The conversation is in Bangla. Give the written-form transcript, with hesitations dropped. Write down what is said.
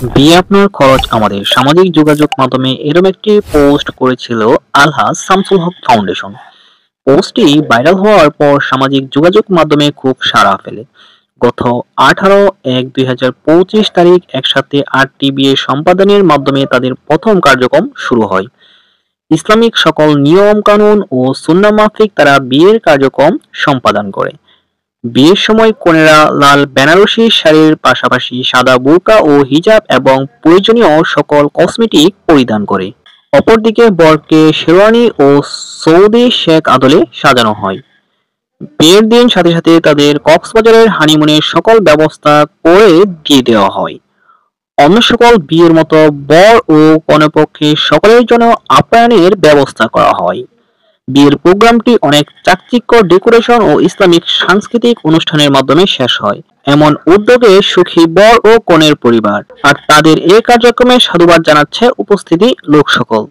বিয়ে আপনার খরচ আমাদের সামাজিক যোগাযোগ মাধ্যমে এরকম একটি পোস্ট করেছিল আলহাজ শামসুল হক ফাউন্ডেশন। পোস্টটি ভাইরাল হওয়ার পর সামাজিক যোগাযোগ মাধ্যমে খুব সাড়া ফেলে। গত 18/1/2025 তারিখ একসাথে 8টি বিয়ে সম্পাদনের মাধ্যমে তাদের প্রথম কার্যক্রম শুরু হয়। ইসলামিক সকল নিয়ম কানুন ও সুন্নাহ মাফিক তারা বিয়ের কার্যক্রম সম্পাদন করে। বিয়ের সময় কনেরা লাল বেনারসি শাড়ির পাশাপাশি সাদা বুরকা ও হিজাব এবং প্রয়োজনীয় সকল কসমেটিক পরিধান করে। অপরদিকে বরকে শেরওয়ানি ও সৌদি শেখ আদলে সাজানো হয়। বিয়ের দিন সাথে সাথে তাদের কক্সবাজারের হানিমুনের সকল ব্যবস্থা করে দিয়ে দেওয়া হয়। অন্য সকল বিয়ের মতো বর ও কনেপক্ষের সকলের জন্য আপ্যায়নের ব্যবস্থা করা হয়। বিয়ের প্রোগ্রামটি অনেক চাকচিক্য ডেকোরেশন ও ইসলামিক সাংস্কৃতিক অনুষ্ঠানের মাধ্যমে শেষ হয়। এমন উদ্যোগে সুখী বর ও কনের পরিবার আর তাদের এই কার্যক্রমে সাধুবাদ জানাচ্ছে উপস্থিতি লোক সকল।